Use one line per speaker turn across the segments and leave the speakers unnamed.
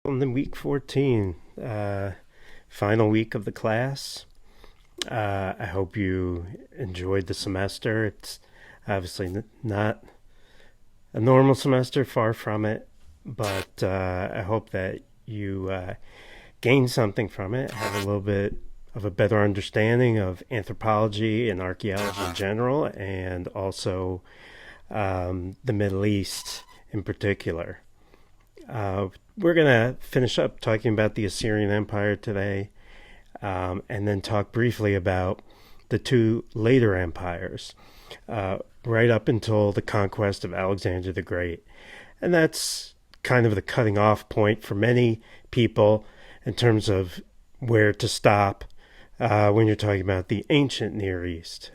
On the week 14, final week of the class. I hope you enjoyed the semester. It's obviously not a normal semester, far from it, but I hope that you gain something from it, have a little bit of a better understanding of anthropology and archaeology in general, and also the Middle East in particular. We're going to finish up talking about the Assyrian Empire today, and then talk briefly about the two later empires, right up until the conquest of Alexander the Great. And that's kind of the cutting off point for many people in terms of where to stop when you're talking about the ancient Near East.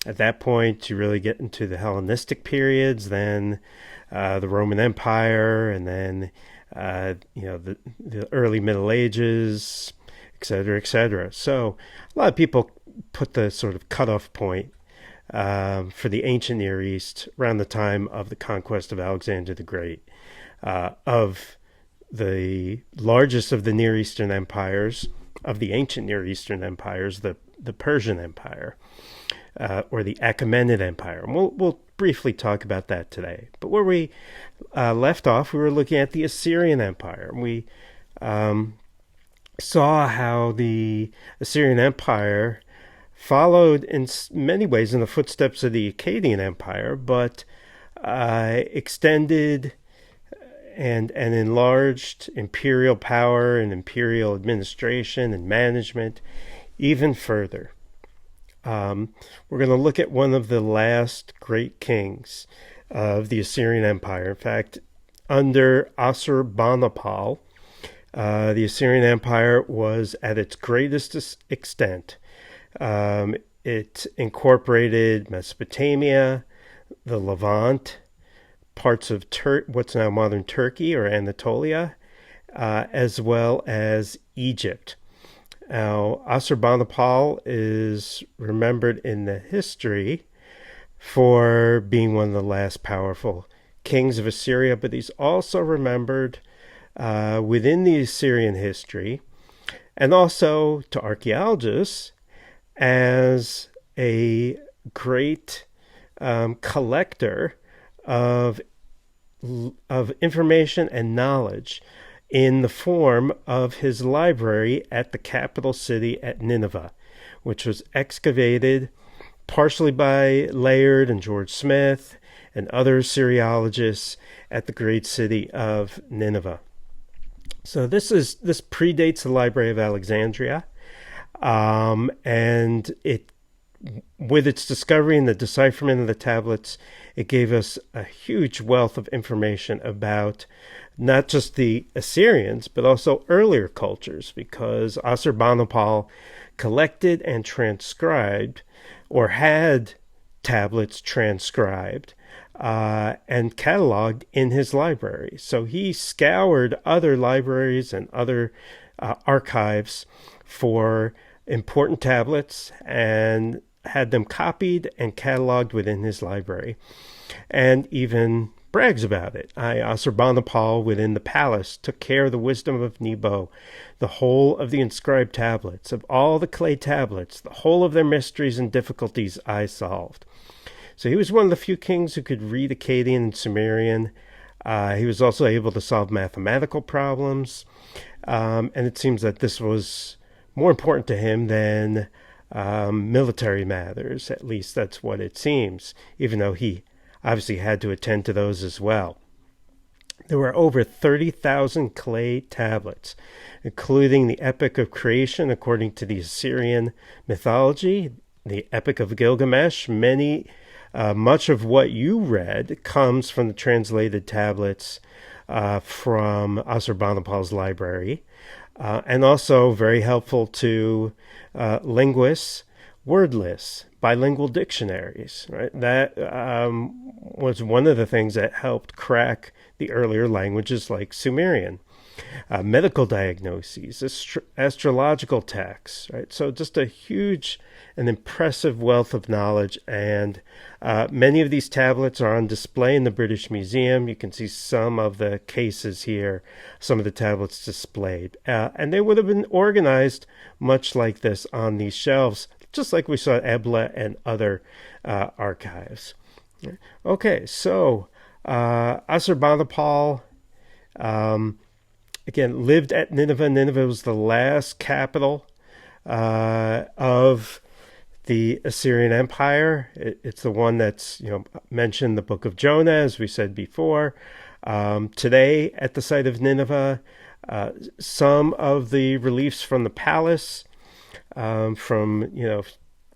At that point, you really get into the Hellenistic periods, then the Roman Empire, and then the early Middle Ages, et cetera, et cetera. So a lot of people put the sort of cutoff point for the ancient Near East around the time of the conquest of Alexander the Great, of the largest of the Near Eastern empires, of the ancient Near Eastern empires, the Persian Empire, or the Achaemenid Empire. And we'll briefly talk about that today. But where we left off, we were looking at the Assyrian Empire. We saw how the Assyrian Empire followed in many ways in the footsteps of the Akkadian Empire, but extended and enlarged imperial power and imperial administration and management even further. We're going to look at one of the last great kings of the Assyrian Empire. In fact, under Ashurbanipal, the Assyrian Empire was at its greatest extent. It incorporated Mesopotamia, the Levant, parts of what's now modern Turkey or Anatolia, as well as Egypt. Now, Ashurbanipal is remembered in the history for being one of the last powerful kings of Assyria, but he's also remembered within the Assyrian history and also to archaeologists as a great collector of information and knowledge in the form of his library at the capital city at Nineveh, which was excavated partially by Layard and George Smith and other Assyriologists at the great city of Nineveh. So this predates the Library of Alexandria, and it, with its discovery and the decipherment of the tablets, it gave us a huge wealth of information about not just the Assyrians, but also earlier cultures, because Ashurbanipal collected and transcribed, or had tablets transcribed and cataloged in his library. So he scoured other libraries and other archives for important tablets and had them copied and cataloged within his library, and even brags about it. Ashurbanipal within the palace took care of the wisdom of Nebo, the whole of the inscribed tablets, of all the clay tablets, the whole of their mysteries and difficulties I solved. So he was one of the few kings who could read Akkadian and Sumerian. He was also able to solve mathematical problems, and it seems that this was more important to him than military matters. At least that's what it seems, even though he obviously had to attend to those as well. There were over 30,000 clay tablets, including the Epic of Creation according to the Assyrian mythology, the Epic of Gilgamesh. Much of what you read comes from the translated tablets from Ashurbanipal's library, and also very helpful to linguists, word lists, bilingual dictionaries. Right? That was one of the things that helped crack the earlier languages like Sumerian. medical diagnoses, astrological texts, right? So just a huge and impressive wealth of knowledge, and many of these tablets are on display in the British Museum. You can see some of the cases here, some of the tablets displayed, and they would have been organized much like this on these shelves, just like we saw at Ebla and other archives. Okay, so Ashurbanipal, again, lived at Nineveh. Nineveh was the last capital of the Assyrian Empire. It's the one that's mentioned in the book of Jonah, as we said before. Today, at the site of Nineveh, some of the reliefs from the palace, from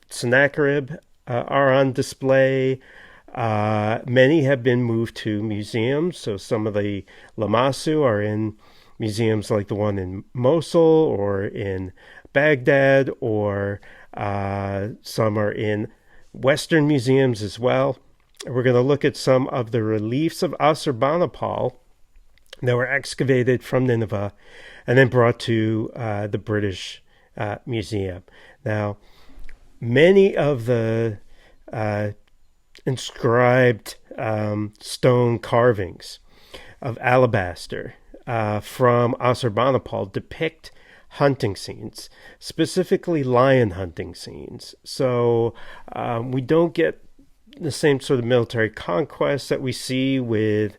Sennacherib, are on display. Many have been moved to museums. So some of the Lamassu are in museums like the one in Mosul or in Baghdad, or some are in Western museums as well. We're going to look at some of the reliefs of Ashurbanipal that were excavated from Nineveh and then brought to the British Museum. Now, many of the inscribed stone carvings of alabaster from Ashurbanipal depict hunting scenes, specifically lion hunting scenes. So we don't get the same sort of military conquest that we see with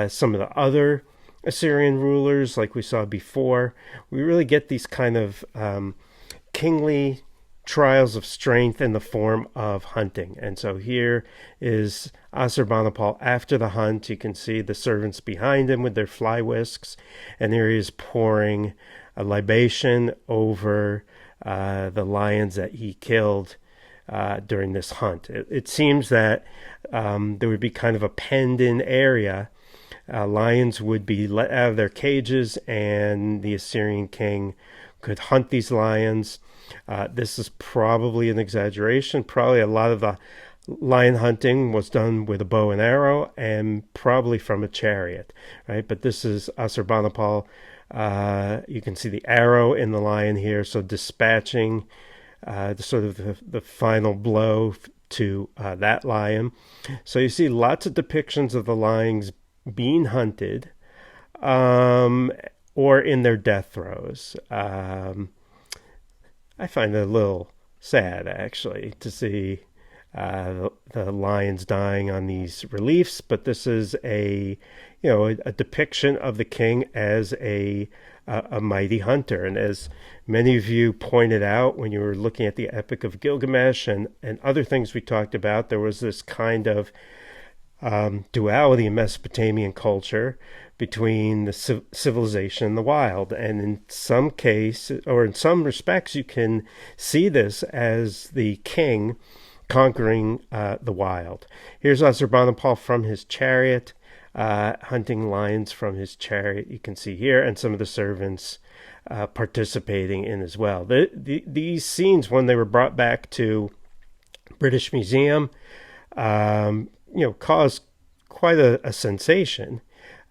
some of the other Assyrian rulers like we saw before. We really get these kind of kingly trials of strength in the form of hunting. And so here is Ashurbanipal after the hunt. You can see the servants behind him with their fly whisks, and there he is pouring a libation over the lions that he killed during this hunt. It seems that there would be kind of a penned-in area. Lions would be let out of their cages, and the Assyrian king could hunt these lions. This is probably an exaggeration. Probably a lot of the lion hunting was done with a bow and arrow, and probably from a chariot, right? But this is Ashurbanipal. You can see the arrow in the lion here, so dispatching the final blow to that lion. So you see lots of depictions of the lions being hunted, or in their death throes. I find it a little sad, actually, to see the lions dying on these reliefs, but this is a depiction of the king as a mighty hunter. And as many of you pointed out when you were looking at the Epic of Gilgamesh and other things we talked about, there was this kind of duality in Mesopotamian culture between the civilization and the wild. And in some case, or in some respects, you can see this as the king conquering the wild. Here's Ashurbanipal from his chariot, hunting lions from his chariot, you can see here, and some of the servants participating in as well. These scenes, when they were brought back to British Museum, caused quite a sensation.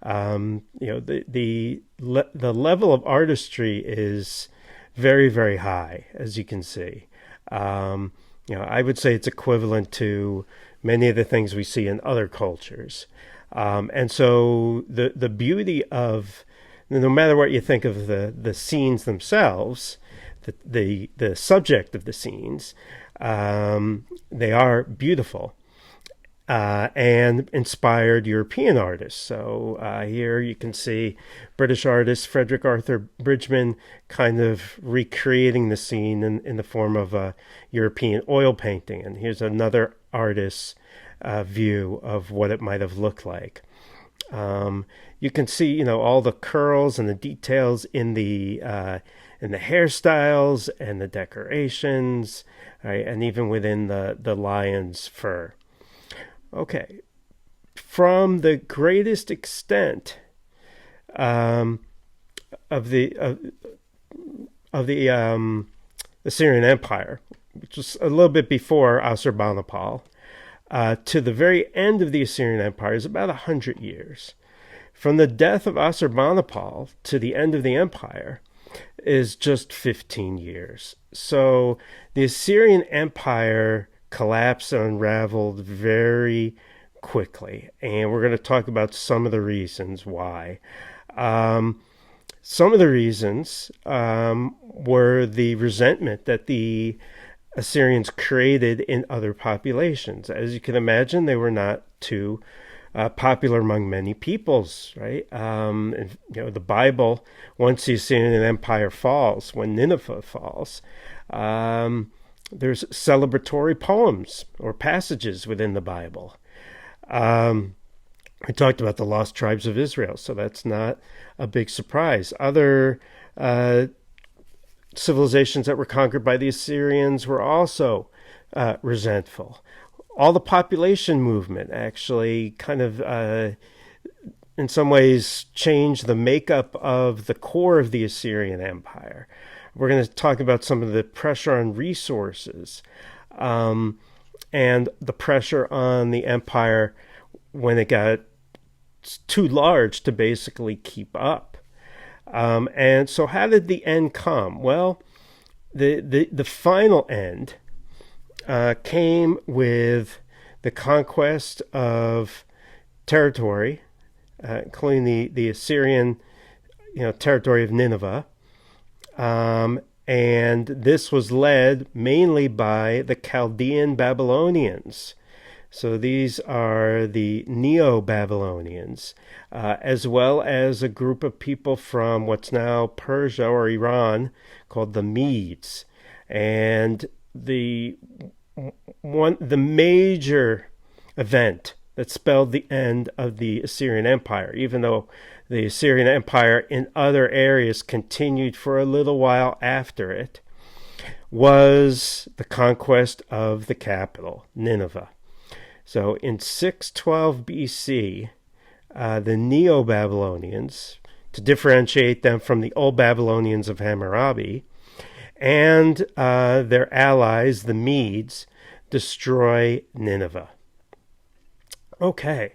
The level of artistry is very, very high, as you can see. I would say it's equivalent to many of the things we see in other cultures. And so the beauty of, no matter what you think of the scenes themselves, the subject of the scenes, they are beautiful. And inspired European artists. So here you can see British artist Frederick Arthur Bridgman kind of recreating the scene in the form of a European oil painting. And here's another artist's view of what it might have looked like. You can see, all the curls and the details in the hairstyles and the decorations, right? And even within the lion's fur. Okay, from the greatest extent of the Assyrian Empire, which was a little bit before Ashurbanipal, to the very end of the Assyrian Empire is about 100 years. from the death of Ashurbanipal to the end of the empire is just 15 years. So the Assyrian Empire collapsed and unraveled very quickly, and we're going to talk about some of the reasons why. Some of the reasons were the resentment that the Assyrians created in other populations. As you can imagine, they were not too popular among many peoples, right? And, the Bible, once the Assyrian Empire falls, when Nineveh falls, there's celebratory poems or passages within the Bible. We talked about the lost tribes of Israel, so that's not a big surprise. Other civilizations that were conquered by the Assyrians were also resentful. All the population movement actually kind of, in some ways, changed the makeup of the core of the Assyrian Empire. We're going to talk about some of the pressure on resources and the pressure on the empire when it got too large to basically keep up. And so how did the end come? Well, the final end came with the conquest of territory, including the Assyrian, territory of Nineveh. And this was led mainly by the Chaldean Babylonians. So these are the Neo-Babylonians, as well as a group of people from what's now Persia or Iran called the Medes. And the major event that spelled the end of the Assyrian Empire, even though the Assyrian Empire in other areas continued for a little while after it, was the conquest of the capital, Nineveh. So in 612 BC, the Neo-Babylonians, to differentiate them from the Old Babylonians of Hammurabi, and their allies, the Medes, destroy Nineveh. Okay,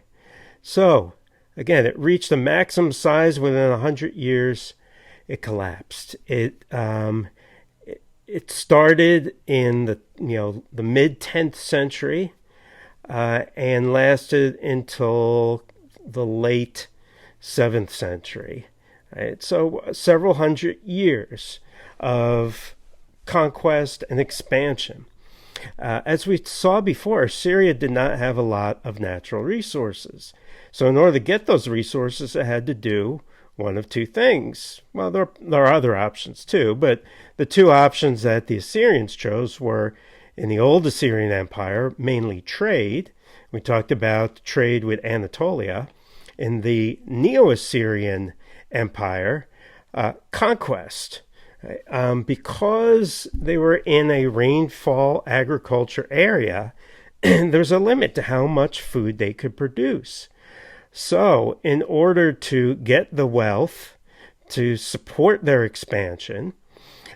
so again, it reached a maximum size within 100 years. It collapsed. It started in the mid 10th century and lasted until the late 7th century. Right? So several hundred years of conquest and expansion. As we saw before, Syria did not have a lot of natural resources. So in order to get those resources, it had to do one of two things. Well, there are other options too, but the two options that the Assyrians chose were, in the old Assyrian Empire, mainly trade. We talked about trade with Anatolia. In the Neo-Assyrian Empire, conquest. Because they were in a rainfall agriculture area, there's a limit to how much food they could produce. So in order to get the wealth to support their expansion,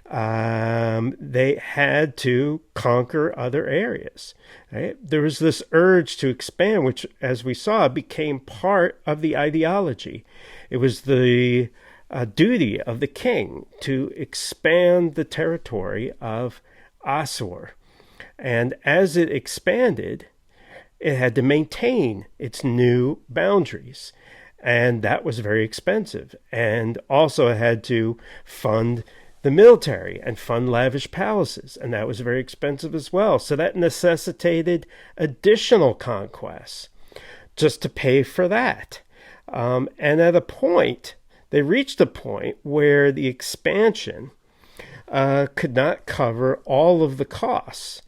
they had to conquer other areas. Right? There was this urge to expand, which, as we saw, became part of the ideology. It was the duty of the king to expand the territory of Assur. And as it expanded, it had to maintain its new boundaries. And that was very expensive. And also it had to fund the military and fund lavish palaces. And that was very expensive as well. So that necessitated additional conquests just to pay for that. And at a point, they reached a point where the expansion could not cover all of the costs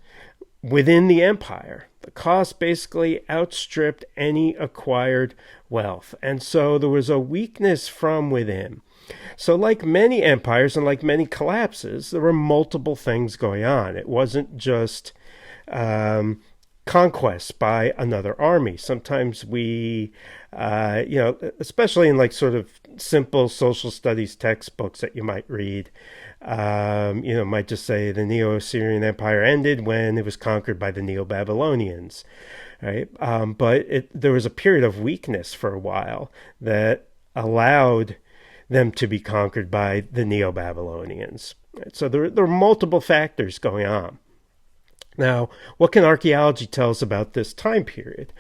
within the empire. The costs basically outstripped any acquired wealth. And so there was a weakness from within. So like many empires and like many collapses, there were multiple things going on. It wasn't just conquest by another army. Sometimes we, especially in like sort of simple social studies textbooks that you might read, might just say the Neo-Assyrian Empire ended when it was conquered by the Neo-Babylonians. right? But there was a period of weakness for a while that allowed them to be conquered by the Neo-Babylonians. Right? So there are multiple factors going on. Now, what can archaeology tell us about this time period?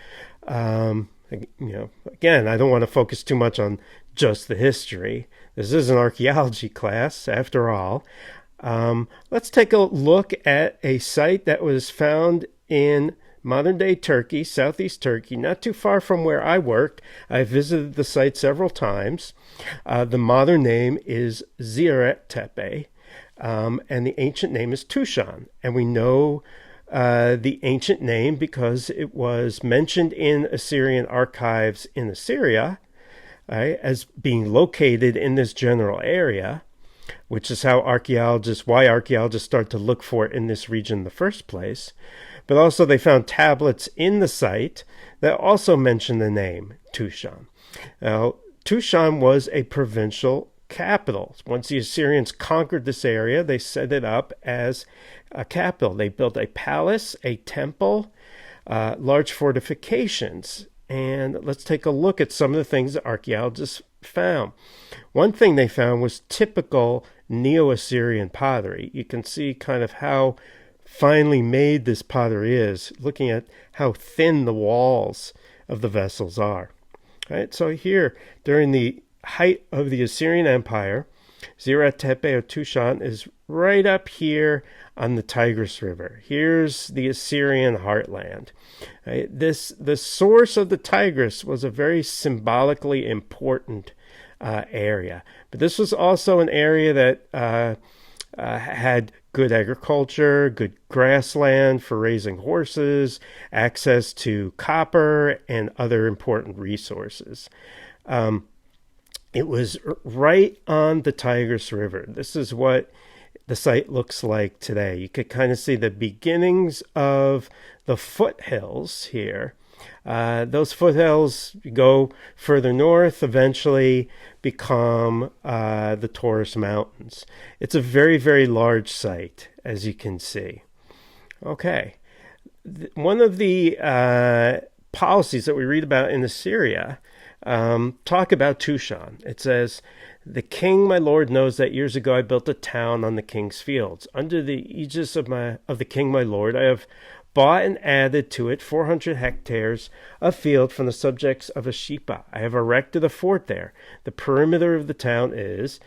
Again, I don't want to focus too much on just the history. This is an archaeology class, after all. Let's take a look at a site that was found in modern-day Turkey, southeast Turkey, not too far from where I worked. I visited the site several times. The modern name is Ziyaret Tepe, and the ancient name is Tushan. And we know the ancient name because it was mentioned in Assyrian archives in Assyria, right, as being located in this general area, which is why archaeologists start to look for it in this region in the first place. But also they found tablets in the site that also mention the name Tushan. Now, Tushan was a provincial capital. Once the Assyrians conquered this area, they set it up as a capital. They built a palace, a temple, large fortifications. And let's take a look at some of the things that archaeologists found. One thing they found was typical Neo-Assyrian pottery. You can see kind of how finely made this pottery is, looking at how thin the walls of the vessels are. Right? So here, during the height of the Assyrian Empire, Ziyaret Tepe or Tushan is right up here on the Tigris River. Here's the Assyrian heartland. Right? The source of the Tigris was a very symbolically important area. But this was also an area that had good agriculture, good grassland for raising horses, access to copper and other important resources. It was right on the Tigris River. This is what the site looks like today. You could kind of see the beginnings of the foothills here. Those foothills go further north, eventually become the Taurus Mountains. It's a very, very large site, as you can see. Okay. One of the policies that we read about in Assyria talk about Tushan. It says, "The king, my lord, knows that years ago I built a town on the king's fields. Under the aegis of the king, my lord, I have bought and added to it 400 hectares of field from the subjects of Ashipa. I have erected a fort there. The perimeter of the town is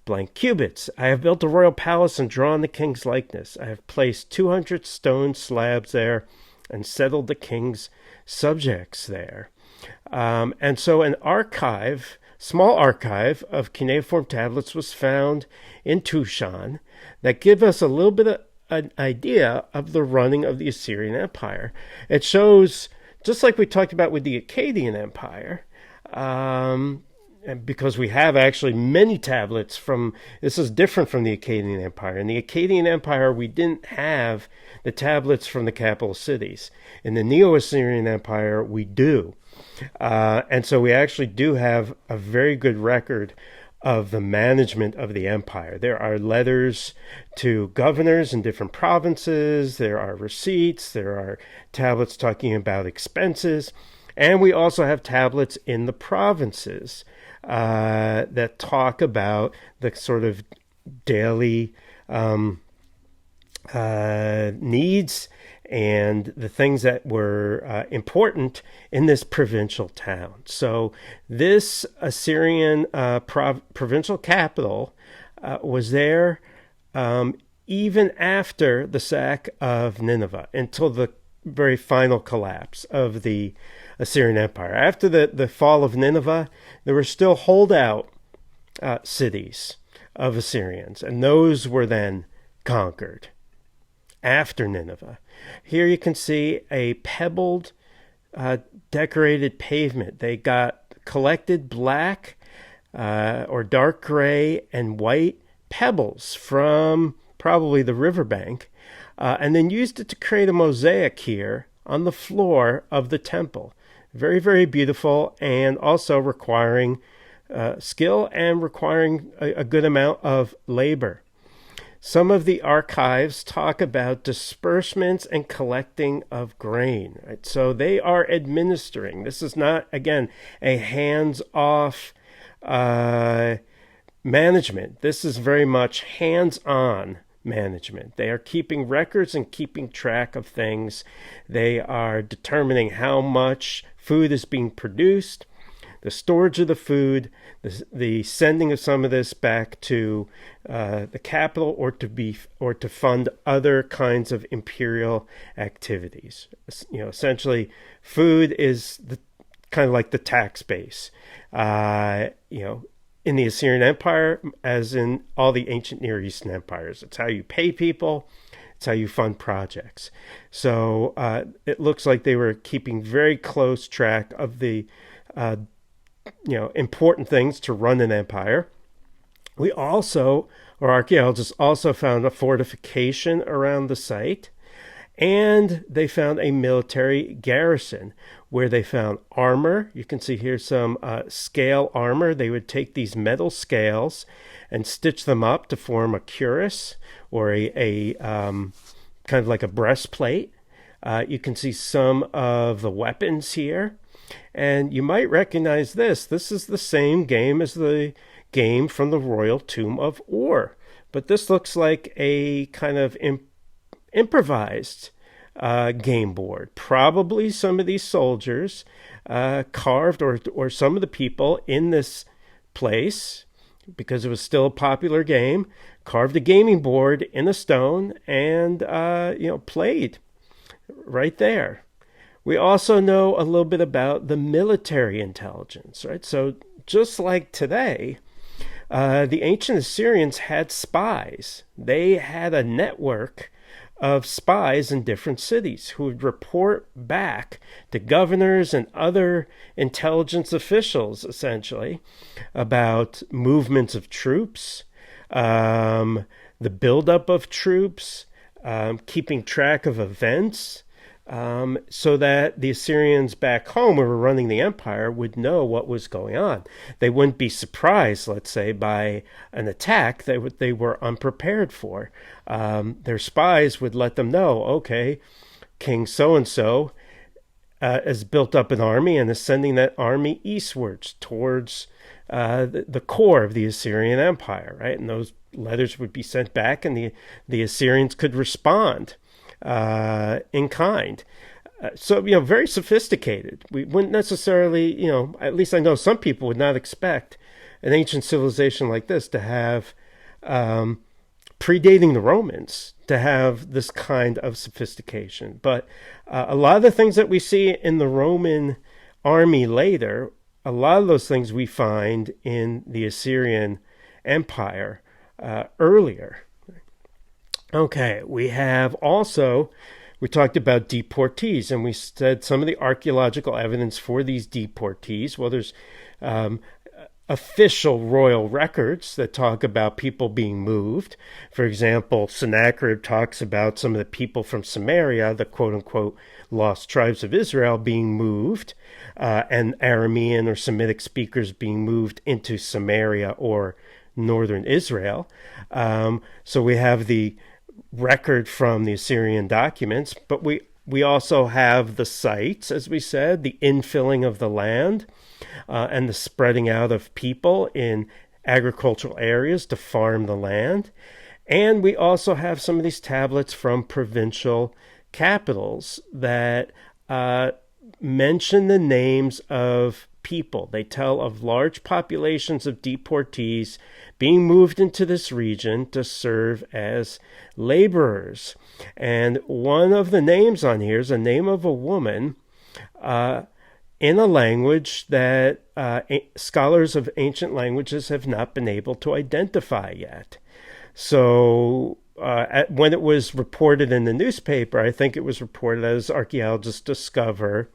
blank cubits. I have built a royal palace and drawn the king's likeness. I have placed 200 stone slabs there and settled the king's subjects there." And so an small archive of cuneiform tablets was found in Tushan that give us a little bit of an idea of the running of the Assyrian Empire. It shows, just like we talked about with the Akkadian Empire, and because we have actually many tablets this is different from the Akkadian Empire. In the Akkadian Empire, we didn't have the tablets from the capital cities. In the Neo-Assyrian Empire, we do. And so we actually do have a very good record of the management of the empire. There are letters to governors in different provinces. There are receipts. There are tablets talking about expenses. And we also have tablets in the provinces that talk about the sort of daily needs and the things that were important in this provincial town. So this Assyrian provincial capital was there even after the sack of Nineveh, until the very final collapse of the Assyrian Empire. After the fall of Nineveh, there were still holdout cities of Assyrians, and those were then conquered after Nineveh. Here you can see a pebbled, decorated pavement. They collected black or dark gray and white pebbles from probably the riverbank, and then used it to create a mosaic here on the floor of the temple. Very, very beautiful, and also requiring skill and requiring a good amount of labor. some of the archives talk about disbursements and collecting of grain. Right? So they are administering. This is not, again, a hands-off management. This is very much hands-on management. They are keeping records and keeping track of things. They are determining how much food is being produced, the storage of the food, the sending of some of this back to the capital, or to fund other kinds of imperial activities. Essentially, food is kind of like the tax base. In the Assyrian Empire, as in all the ancient Near Eastern empires. It's how you pay people. It's how you fund projects. So it looks like they were keeping very close track of the important things to run an empire. Archaeologists also found a fortification around the site, and they found a military garrison where they found armor. You can see here some scale armor. They would take these metal scales and stitch them up to form a cuirass, or a kind of like a breastplate. You can see some of the weapons here. And you might recognize this. This is the same game as the game from the Royal Tomb of Ur. But this looks like a kind of improvised game board. Probably some of these soldiers carved, or some of the people in this place, because it was still a popular game, carved a gaming board in a stone and played right there. We also know a little bit about the military intelligence, right? So just like today, the ancient Assyrians had spies. They had a network of spies in different cities who would report back to governors and other intelligence officials, essentially, about movements of troops, the buildup of troops, keeping track of events, so that the Assyrians back home, who were running the empire, would know what was going on. They wouldn't be surprised, let's say, by an attack that they were unprepared for. Their spies would let them know, okay, King so-and-so has built up an army and is sending that army eastwards towards the core of the Assyrian Empire, right? And those letters would be sent back, and the Assyrians could respond in kind. So, very sophisticated. We wouldn't necessarily, at least I know some people would not expect an ancient civilization like this to have, predating the Romans, to have this kind of sophistication. But a lot of the things that we see in the Roman army later, a lot of those things we find in the Assyrian Empire earlier. Okay, we talked about deportees, and we said some of the archaeological evidence for these deportees. Well, there's official royal records that talk about people being moved. For example, Sennacherib talks about some of the people from Samaria, the quote-unquote lost tribes of Israel, being moved, and Aramean or Semitic speakers being moved into Samaria or northern Israel. So we have the record from the Assyrian documents, but we also have the sites, as we said, the infilling of the land, and the spreading out of people in agricultural areas to farm the land. And we also have some of these tablets from provincial capitals that mention the names of people. They tell of large populations of deportees being moved into this region to serve as laborers. And one of the names on here is a name of a woman in a language that scholars of ancient languages have not been able to identify yet. So when it was reported in the newspaper, I think it was reported as archaeologists discover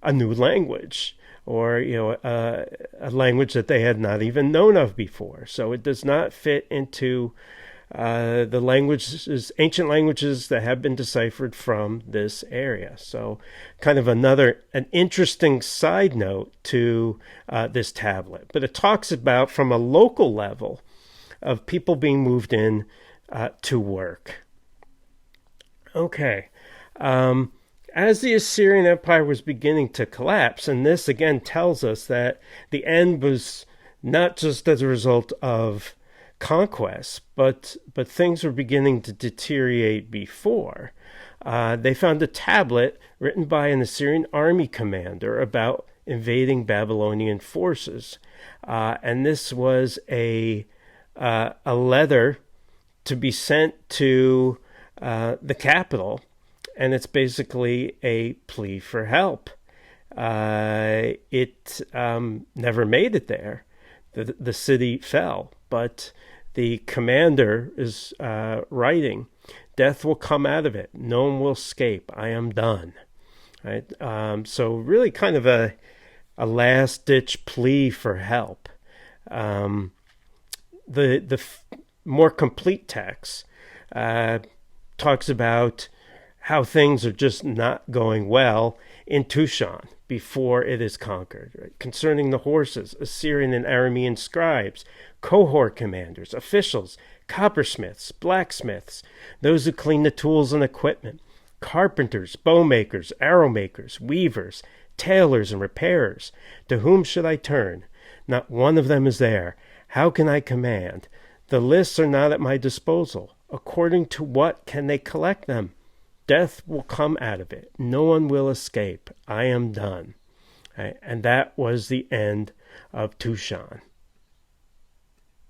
a new language, or a language that they had not even known of before. So it does not fit into the languages, ancient languages that have been deciphered from this area. So kind of an interesting side note to this tablet. But it talks about, from a local level, of people being moved in to work. Okay. As the Assyrian Empire was beginning to collapse, and this again tells us that the end was not just as a result of conquest, but things were beginning to deteriorate before. They found a tablet written by an Assyrian army commander about invading Babylonian forces, and this was a letter to be sent to the capital, and it's basically a plea for help. It never made it there. The city fell, but the commander is writing, "Death will come out of it. No one will escape. I am done." Right? So really kind of a last-ditch plea for help. The more complete text talks about how things are just not going well in Tushan before it is conquered. Right? Concerning the horses, Assyrian and Aramean scribes, cohort commanders, officials, coppersmiths, blacksmiths, those who clean the tools and equipment, carpenters, bowmakers, arrow makers, weavers, tailors, and repairers. To whom should I turn? Not one of them is there. How can I command? The lists are not at my disposal. According to what can they collect them? Death will come out of it. No one will escape. I am done. Right? And that was the end of Tushan.